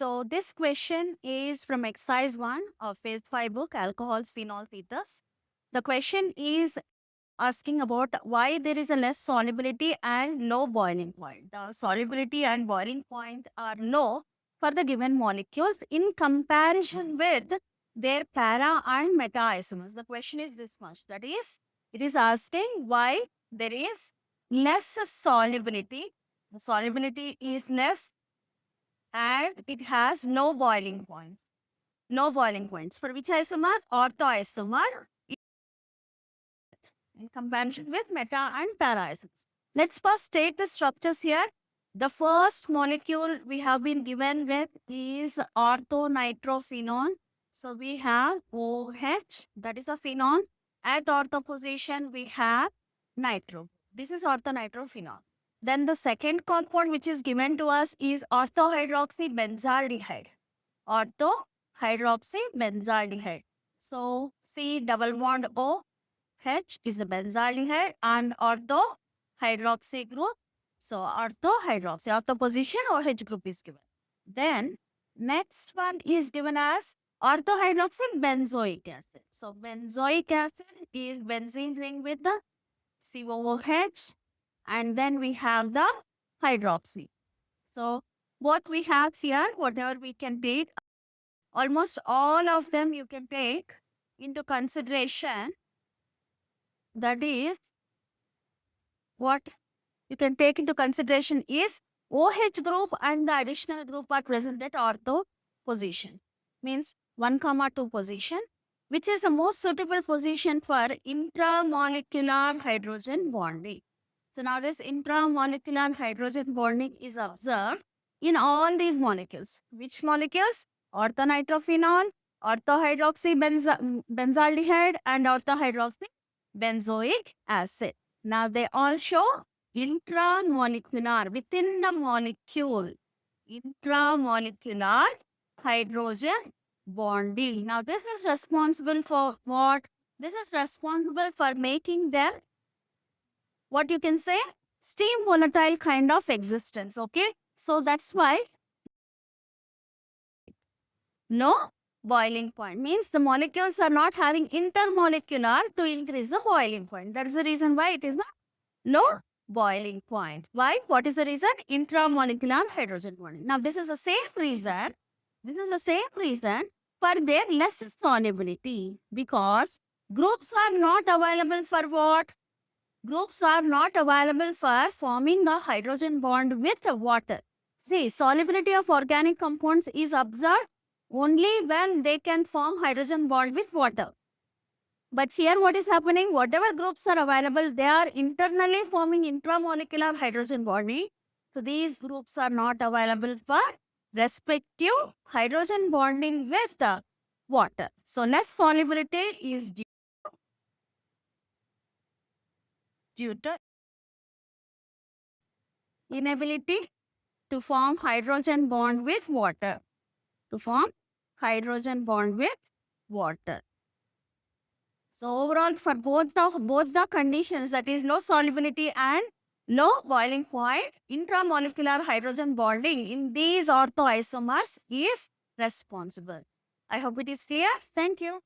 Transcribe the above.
So this question is from exercise 1 of phase 5 book, Alcohols, Phenols, Ethers. The question is asking about why there is a less solubility and low boiling point. The solubility and boiling point are low for the given molecules in comparison with their para and meta isomers. The question is this much. That is, it is asking why there is less solubility. The solubility is less and it has no boiling points. No boiling points. For which isomer? Orthoisomer in comparison with meta and para isomers. Let's first take the structures here. The first molecule we have been given with is orthonitrophenol. So we have OH, that is a phenol. At ortho position, we have nitro. This is orthonitrophenol. Then the second compound which is given to us is orthohydroxybenzaldehyde. Orthohydroxybenzaldehyde. So C double bond O H is the benzaldehyde and ortho hydroxy group. So orthohydroxy, ortho position OH group is given. Then next one is given as orthohydroxy benzoic acid. So benzoic acid is benzene ring with the COOH, and then we have the hydroxy. So what we have here, whatever we can take, almost all of them you can take into consideration. That is, what you can take into consideration is OH group and the additional group are present at ortho position. Means 1, 2 position, which is the most suitable position for intramolecular hydrogen bonding. So now this intramolecular hydrogen bonding is observed in all these molecules. Which molecules? Orthonitrophenol, orthohydroxybenzaldehyde, and orthohydroxybenzoic acid. Now they all show intramolecular, within the molecule, intramolecular hydrogen bonding. Now this is responsible for what? This is responsible for making them, what you can say, steam volatile kind of existence. Okay, so that's why no boiling point, means the molecules are not having intermolecular to increase the boiling point. That is the reason why it is the low boiling point. Why? What is the reason? Intramolecular hydrogen bonding. Now this is the same reason. This is the same reason for their less solubility, because groups are not available for what? Groups are not available for forming a hydrogen bond with water. See, solubility of organic compounds is observed only when they can form hydrogen bond with water. But here what is happening? Whatever groups are available, they are internally forming intramolecular hydrogen bonding. So these groups are not available for respective hydrogen bonding with the water. So less solubility is due to inability to form hydrogen bond with water. To form hydrogen bond with water. So overall, for both the conditions, that is low solubility and low boiling point, intramolecular hydrogen bonding in these orthoisomers is responsible. I hope it is clear. Thank you.